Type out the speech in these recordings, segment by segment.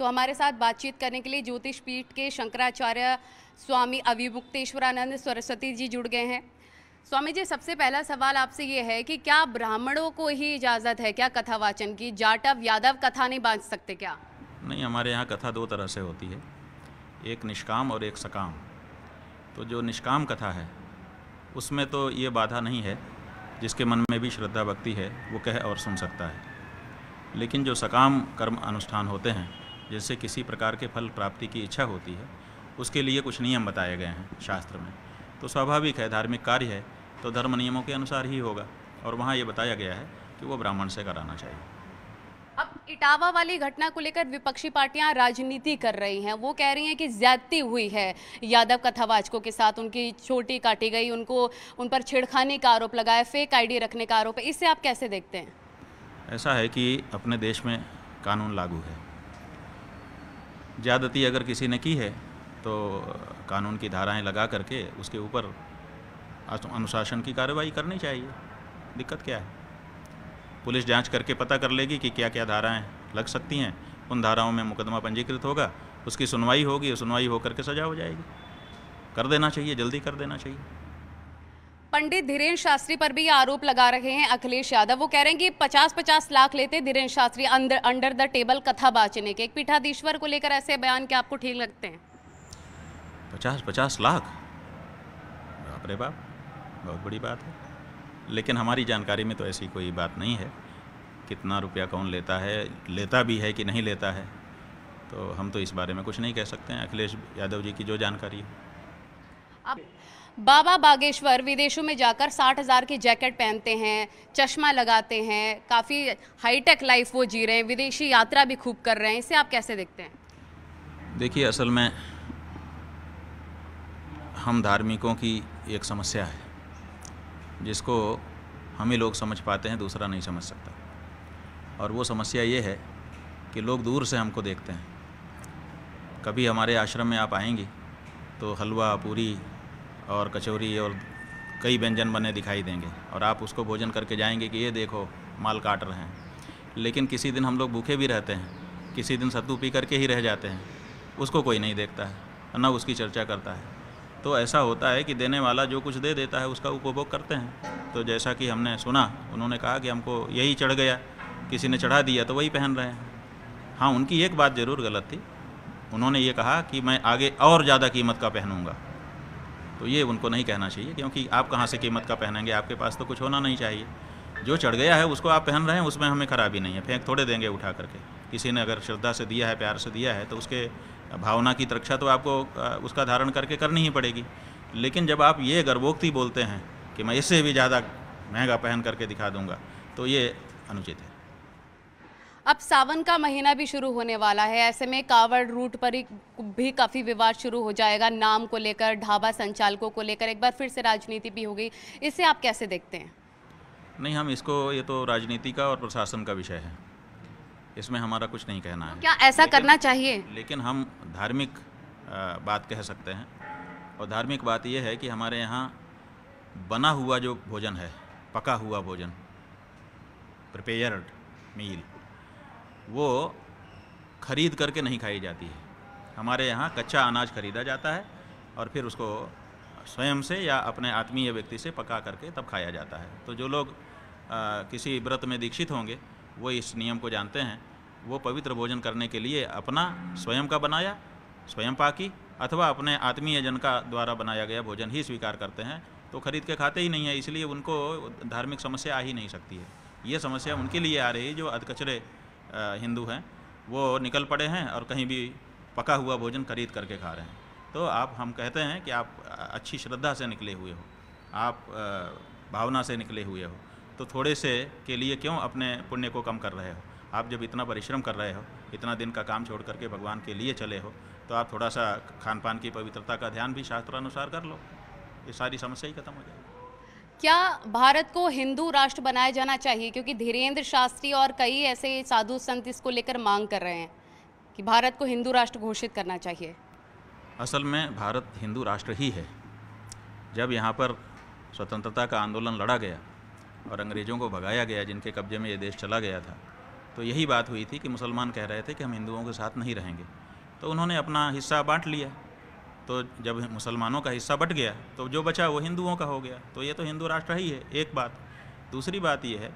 तो हमारे साथ बातचीत करने के लिए ज्योतिष पीठ के शंकराचार्य स्वामी अविमुक्तेश्वरानंद सरस्वती जी जुड़ गए हैं। स्वामी जी, सबसे पहला सवाल आपसे ये है कि क्या ब्राह्मणों को ही इजाज़त है क्या कथावाचन की? जाटव यादव कथा नहीं बांध सकते क्या? नहीं, हमारे यहाँ कथा दो तरह से होती है, एक निष्काम और एक सकाम। तो जो निष्काम कथा है उसमें तो ये बाधा नहीं है, जिसके मन में भी श्रद्धा भक्ति है वो कह और सुन सकता है। लेकिन जो सकाम कर्म अनुष्ठान होते हैं, जैसे किसी प्रकार के फल प्राप्ति की इच्छा होती है, उसके लिए कुछ नियम बताए गए हैं शास्त्र में। तो स्वाभाविक है, धार्मिक कार्य है तो धर्म नियमों के अनुसार ही होगा, और वहाँ ये बताया गया है कि वो ब्राह्मण से कराना चाहिए। अब इटावा वाली घटना को लेकर विपक्षी पार्टियां राजनीति कर रही हैं। वो कह रही हैं कि ज्यादती हुई है यादव कथावाचकों के साथ, उनकी चोटी काटी गई, उन पर छेड़खानी का आरोप लगाया, फेक आईडी रखने का आरोप है। इससे आप कैसे देखते हैं? ऐसा है कि अपने देश में कानून लागू है। ज्यादती अगर किसी ने की है तो कानून की धाराएं लगा करके उसके ऊपर अनुशासन की कार्रवाई करनी चाहिए। दिक्कत क्या है? पुलिस जांच करके पता कर लेगी कि क्या क्या धाराएं लग सकती हैं, उन धाराओं में मुकदमा पंजीकृत होगा, उसकी सुनवाई होगी, सुनवाई होकर के सजा हो जाएगी। कर देना चाहिए, जल्दी कर देना चाहिए। पंडित धीरेन्द्र शास्त्री पर भी आरोप लगा रहे हैं अखिलेश यादव। वो कह रहे हैं कि 50-50 लाख लेते Dhirendra Shastri under the table कथा बाचने के। एक पीठाधीश्वर को लेकर ऐसे बयान क्या आपको ठीक लगते हैं? 50-50 लाख? बाप रे बाप, बहुत बड़ी बात है। लेकिन हमारी जानकारी में तो ऐसी कोई बात नहीं है। कितना रुपया कौन लेता है, लेता भी है कि नहीं लेता है, तो हम तो इस बारे में कुछ नहीं कह सकते हैं। अखिलेश यादव जी की जो जानकारी है। अब बाबा बागेश्वर विदेशों में जाकर 60,000 की जैकेट पहनते हैं, चश्मा लगाते हैं, काफ़ी हाईटेक लाइफ वो जी रहे हैं, विदेशी यात्रा भी खूब कर रहे हैं। इसे आप कैसे देखते हैं? देखिए, असल में हम धार्मिकों की एक समस्या है जिसको हम ही लोग समझ पाते हैं, दूसरा नहीं समझ सकता। और वो समस्या ये है कि लोग दूर से हमको देखते हैं। कभी हमारे आश्रम में आप आएंगी तो हलवा, पूरी और कचौरी और कई व्यंजन बने दिखाई देंगे, और आप उसको भोजन करके जाएंगे कि ये देखो माल काट रहे हैं। लेकिन किसी दिन हम लोग भूखे भी रहते हैं, किसी दिन सत्तू पी करके ही रह जाते हैं, उसको कोई नहीं देखता है, ना उसकी चर्चा करता है। तो ऐसा होता है कि देने वाला जो कुछ दे देता है उसका उपभोग करते हैं। तो जैसा कि हमने सुना, उन्होंने कहा कि हमको यही चढ़ गया, किसी ने चढ़ा दिया तो वही पहन रहे हैं। हाँ, उनकी एक बात ज़रूर गलत थी, उन्होंने ये कहा कि मैं आगे और ज़्यादा कीमत का पहनूंगा। तो ये उनको नहीं कहना चाहिए, क्योंकि आप कहाँ से कीमत का पहनेंगे? आपके पास तो कुछ होना नहीं चाहिए। जो चढ़ गया है उसको आप पहन रहे हैं, उसमें हमें खराबी नहीं है। फेंक थोड़े देंगे उठा करके। किसी ने अगर श्रद्धा से दिया है, प्यार से दिया है, तो उसके भावना की रक्षा तो आपको उसका धारण करके करनी ही पड़ेगी। लेकिन जब आप ये गर्वोक्ति बोलते हैं कि मैं इससे भी ज़्यादा महंगा पहन करके दिखा दूंगा, तो ये अनुचित है। अब सावन का महीना भी शुरू होने वाला है, ऐसे में कांवड़ रूट पर भी काफ़ी विवाद शुरू हो जाएगा, नाम को लेकर, ढाबा संचालकों को लेकर एक बार फिर से राजनीति भी हो गई। इसे आप कैसे देखते हैं? नहीं, हम इसको, ये तो राजनीति का और प्रशासन का विषय है, इसमें हमारा कुछ नहीं कहना है। क्या ऐसा करना चाहिए? लेकिन हम धार्मिक बात कह सकते हैं, और धार्मिक बात यह है कि हमारे यहाँ बना हुआ जो भोजन है, पका हुआ भोजन, प्रिपेयर्ड मील, वो खरीद करके नहीं खाई जाती है। हमारे यहाँ कच्चा अनाज खरीदा जाता है और फिर उसको स्वयं से या अपने आत्मीय व्यक्ति से पका करके तब खाया जाता है। तो जो लोग किसी व्रत में दीक्षित होंगे वो इस नियम को जानते हैं। वो पवित्र भोजन करने के लिए अपना स्वयं का बनाया, स्वयं पाकी, अथवा अपने आत्मीय जन का द्वारा बनाया गया भोजन ही स्वीकार करते हैं। तो खरीद के खाते ही नहीं है, इसलिए उनको धार्मिक समस्या आ ही नहीं सकती है। ये समस्या उनके लिए आ रही है जो अधकचरे हिंदू हैं, वो निकल पड़े हैं और कहीं भी पका हुआ भोजन खरीद करके खा रहे हैं। तो हम कहते हैं कि आप अच्छी श्रद्धा से निकले हुए हो, आप भावना से निकले हुए हो, तो थोड़े से के लिए क्यों अपने पुण्य को कम कर रहे हो? आप जब इतना परिश्रम कर रहे हो, इतना दिन का काम छोड़ करके भगवान के लिए चले हो, तो आप थोड़ा सा खान पान की पवित्रता का ध्यान भी शास्त्रानुसार कर लो, ये सारी समस्या ही खत्म हो जाएगी। क्या भारत को हिंदू राष्ट्र बनाया जाना चाहिए? क्योंकि धीरेन्द्र शास्त्री और कई ऐसे साधु संत इसको लेकर मांग कर रहे हैं कि भारत को हिंदू राष्ट्र घोषित करना चाहिए। असल में भारत हिंदू राष्ट्र ही है। जब यहाँ पर स्वतंत्रता का आंदोलन लड़ा गया और अंग्रेज़ों को भगाया गया, जिनके कब्जे में ये देश चला गया था, तो यही बात हुई थी कि मुसलमान कह रहे थे कि हम हिंदुओं के साथ नहीं रहेंगे, तो उन्होंने अपना हिस्सा बांट लिया। तो जब मुसलमानों का हिस्सा बट गया तो जो बचा वो हिंदुओं का हो गया। तो ये तो हिंदू राष्ट्र ही है, एक बात। दूसरी बात ये है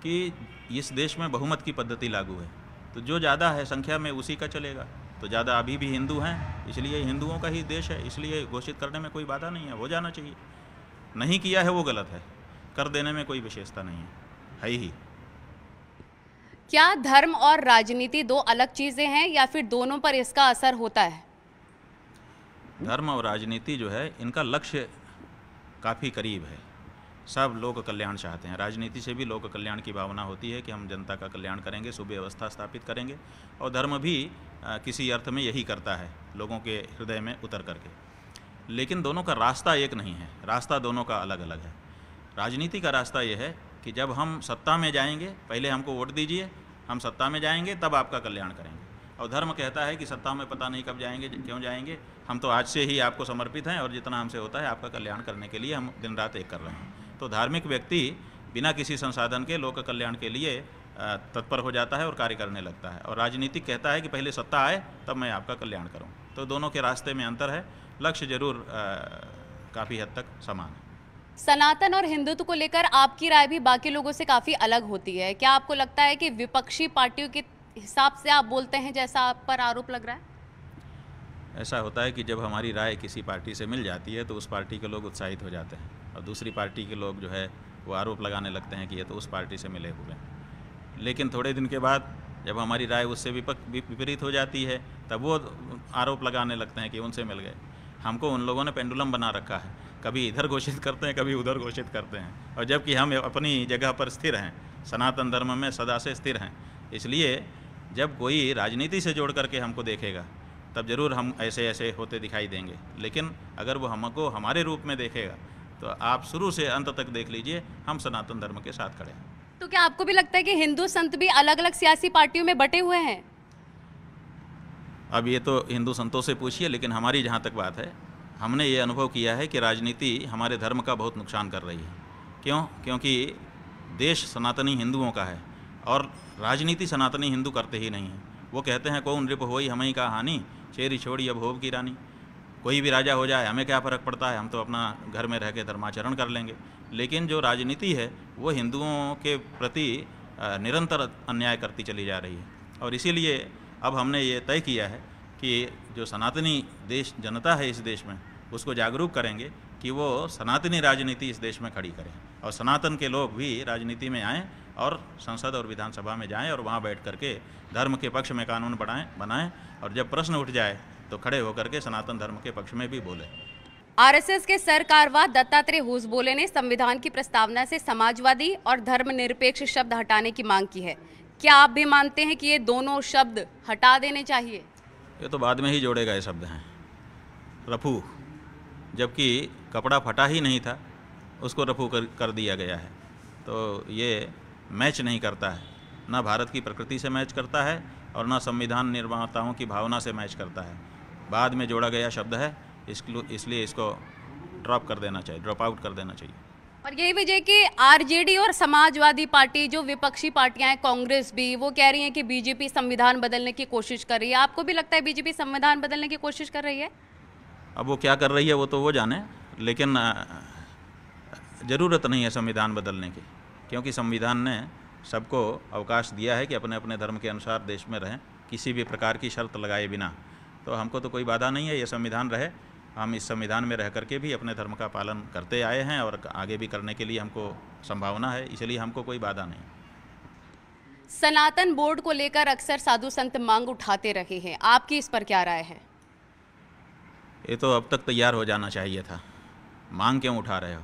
कि इस देश में बहुमत की पद्धति लागू है, तो जो ज़्यादा है संख्या में उसी का चलेगा। तो ज़्यादा अभी भी हिंदू हैं, इसलिए हिंदुओं का ही देश है, इसलिए घोषित करने में कोई बाधा नहीं है, हो जाना चाहिए। नहीं किया है वो गलत है, कर देने में कोई विशेषता नहीं है ही। क्या धर्म और राजनीति दो अलग चीज़ें हैं या फिर दोनों पर इसका असर होता है? धर्म और राजनीति जो है इनका लक्ष्य काफ़ी करीब है। सब लोग कल्याण चाहते हैं। राजनीति से भी लोक कल्याण की भावना होती है कि हम जनता का कल्याण करेंगे, सुव्यवस्था स्थापित करेंगे, और धर्म भी किसी अर्थ में यही करता है, लोगों के हृदय में उतर करके। लेकिन दोनों का रास्ता एक नहीं है, रास्ता दोनों का अलग अलग है। राजनीति का रास्ता ये है कि जब हम सत्ता में जाएंगे, पहले हमको वोट दीजिए, हम सत्ता में जाएंगे तब आपका कल्याण करेंगे। और धर्म कहता है कि सत्ता में पता नहीं कब जाएंगे, क्यों जाएंगे, हम तो आज से ही आपको समर्पित हैं और जितना हमसे होता है आपका कल्याण करने के लिए हम दिन रात एक कर रहे हैं। तो धार्मिक व्यक्ति बिना किसी संसाधन के लोक कल्याण के लिए तत्पर हो जाता है और कार्य करने लगता है। और राजनीतिक कहता है कि पहले सत्ता आए तब मैं आपका कल्याण करूं। तो दोनों के रास्ते में अंतर है, लक्ष्य जरूर काफ़ी हद तक समान है। सनातन और हिंदुत्व को लेकर आपकी राय भी बाकी लोगों से काफ़ी अलग होती है। क्या आपको लगता है कि विपक्षी पार्टियों के हिसाब से आप बोलते हैं, जैसा आप पर आरोप लग रहा है? ऐसा होता है कि जब हमारी राय किसी पार्टी से मिल जाती है तो उस पार्टी के लोग उत्साहित हो जाते हैं, और दूसरी पार्टी के लोग जो है वो आरोप लगाने लगते हैं कि ये तो उस पार्टी से मिले हुए हैं। लेकिन थोड़े दिन के बाद जब हमारी राय उससे विपरीत हो जाती है तब वो आरोप लगाने लगते हैं कि उनसे मिल गए। हमको उन लोगों ने पेंडुलम बना रखा है, कभी इधर घोषित करते हैं, कभी उधर घोषित करते हैं, और जबकि हम अपनी जगह पर स्थिर हैं, सनातन धर्म में सदा से स्थिर हैं। इसलिए जब कोई राजनीति से जोड़ करके हमको देखेगा तब ज़रूर हम ऐसे ऐसे होते दिखाई देंगे। लेकिन अगर वो हमको हमारे रूप में देखेगा तो आप शुरू से अंत तक देख लीजिए, हम सनातन धर्म के साथ खड़े हैं। तो क्या आपको भी लगता है कि हिंदू संत भी अलग अलग सियासी पार्टियों में बटे हुए हैं? अब ये तो हिंदू संतों से पूछिए, लेकिन हमारी जहाँ तक बात है, हमने ये अनुभव किया है कि राजनीति हमारे धर्म का बहुत नुकसान कर रही है। क्यों? क्योंकि देश सनातनी हिंदुओं का है और राजनीति सनातनी हिंदू करते ही नहीं हैं। वो कहते हैं कौन नृप होई हमें का हानि, शेरी छोड़ी अब होब की रानी। कोई भी राजा हो जाए हमें क्या फ़र्क पड़ता है, हम तो अपना घर में रह के धर्माचरण कर लेंगे। लेकिन जो राजनीति है वो हिंदुओं के प्रति निरंतर अन्याय करती चली जा रही है। और इसीलिए अब हमने ये तय किया है कि जो सनातनी देश जनता है इस देश में, उसको जागरूक करेंगे कि वो सनातनी राजनीति इस देश में खड़ी करें, और सनातन के लोग भी राजनीति में आएँ और संसद और विधानसभा में जाएं और वहाँ बैठ करके धर्म के पक्ष में कानून बनाएं, और जब प्रश्न उठ जाए तो खड़े होकर के सनातन धर्म के पक्ष में भी बोले। आरएसएस के सरकारवाह दत्तात्रेय होसबोले ने संविधान की प्रस्तावना से समाजवादी और धर्मनिरपेक्ष शब्द हटाने की मांग की है। क्या आप भी मानते हैं कि ये दोनों शब्द हटा देने चाहिए? ये तो बाद में ही जोड़े गए शब्द हैं। रफू, जबकि कपड़ा फटा ही नहीं था उसको रफू कर दिया गया है। तो ये मैच नहीं करता है, ना भारत की प्रकृति से मैच करता है और ना संविधान निर्माताओं की भावना से मैच करता है। बाद में जोड़ा गया शब्द है, इसलिए इसको ड्रॉप आउट कर देना चाहिए। और यही वजह कि आरजेडी और समाजवादी पार्टी जो विपक्षी पार्टियां हैं, कांग्रेस भी, वो कह रही हैं कि बीजेपी संविधान बदलने की कोशिश कर रही है। आपको भी लगता है बीजेपी संविधान बदलने की कोशिश कर रही है? अब वो क्या कर रही है वो तो वो जाने, लेकिन ज़रूरत नहीं है संविधान बदलने की, क्योंकि संविधान ने सबको अवकाश दिया है कि अपने अपने धर्म के अनुसार देश में रहें, किसी भी प्रकार की शर्त लगाए बिना। तो हमको तो कोई बाधा नहीं है, ये संविधान रहे। हम इस संविधान में रह करके भी अपने धर्म का पालन करते आए हैं और आगे भी करने के लिए हमको संभावना है, इसलिए हमको कोई बाधा नहीं। सनातन बोर्ड को लेकर अक्सर साधु संत मांग उठाते रहे हैं, आपकी इस पर क्या राय है? ये तो अब तक तैयार हो जाना चाहिए था। मांग क्यों उठा रहे हो?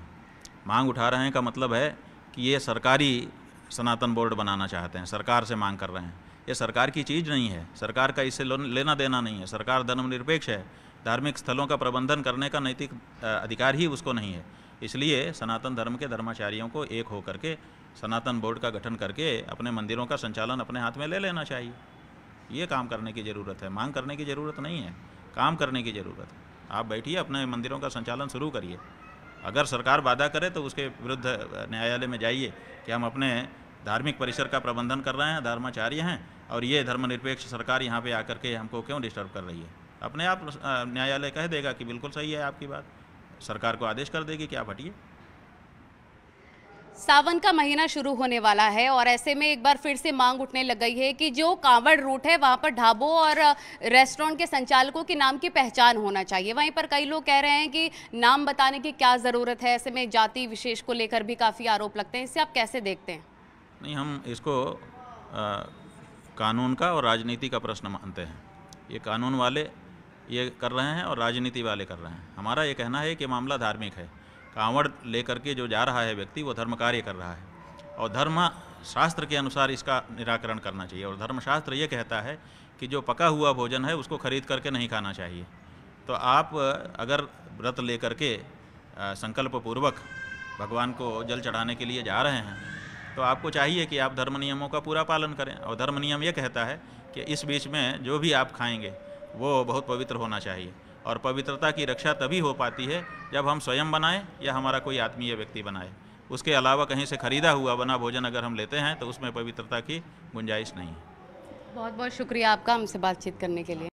मांग उठा रहे हैं का मतलब है कि ये सरकारी सनातन बोर्ड बनाना चाहते हैं, सरकार से मांग कर रहे हैं। ये सरकार की चीज़ नहीं है, सरकार का इससे लेना देना नहीं है। सरकार धर्मनिरपेक्ष है, धार्मिक स्थलों का प्रबंधन करने का नैतिक अधिकार ही उसको नहीं है। इसलिए सनातन धर्म के धर्माचार्यों को एक होकर के सनातन बोर्ड का गठन करके अपने मंदिरों का संचालन अपने हाथ में ले लेना चाहिए। ये काम करने की ज़रूरत है, मांग करने की ज़रूरत नहीं है, काम करने की ज़रूरत है। आप बैठिए, अपने मंदिरों का संचालन शुरू करिए। अगर सरकार बाधा करे तो उसके विरुद्ध न्यायालय में जाइए कि हम अपने धार्मिक परिसर का प्रबंधन कर रहे हैं, धर्माचार्य हैं, और ये धर्मनिरपेक्ष सरकार यहाँ पे आकर के हमको क्यों डिस्टर्ब कर रही है? अपने आप न्यायालय कह देगा कि बिल्कुल सही है आपकी बात, सरकार को आदेश कर देगी कि आप हटिए। सावन का महीना शुरू होने वाला है और ऐसे में एक बार फिर से मांग उठने लग गई है कि जो कांवड़ रूट है वहां पर ढाबों और रेस्टोरेंट के संचालकों के नाम की पहचान होना चाहिए। वहीं पर कई लोग कह रहे हैं कि नाम बताने की क्या ज़रूरत है, ऐसे में जाति विशेष को लेकर भी काफ़ी आरोप लगते हैं। इससे आप कैसे देखते हैं? नहीं, हम इसको कानून का और राजनीति का प्रश्न मानते हैं। ये कानून वाले ये कर रहे हैं और राजनीति वाले कर रहे हैं। हमारा ये कहना है कि मामला धार्मिक है। कांवड़ लेकर के जो जा रहा है व्यक्ति, वो धर्म कार्य कर रहा है और धर्म शास्त्र के अनुसार इसका निराकरण करना चाहिए। और धर्मशास्त्र ये कहता है कि जो पका हुआ भोजन है उसको खरीद करके नहीं खाना चाहिए। तो आप अगर व्रत लेकर के संकल्प पूर्वक भगवान को जल चढ़ाने के लिए जा रहे हैं तो आपको चाहिए कि आप धर्म नियमों का पूरा पालन करें। और धर्म नियम ये कहता है कि इस बीच में जो भी आप खाएंगे वो बहुत पवित्र होना चाहिए। और पवित्रता की रक्षा तभी हो पाती है जब हम स्वयं बनाएं या हमारा कोई आत्मीय व्यक्ति बनाए। उसके अलावा कहीं से खरीदा हुआ बना भोजन अगर हम लेते हैं तो उसमें पवित्रता की गुंजाइश नहीं है। बहुत बहुत शुक्रिया आपका हमसे बातचीत करने के लिए।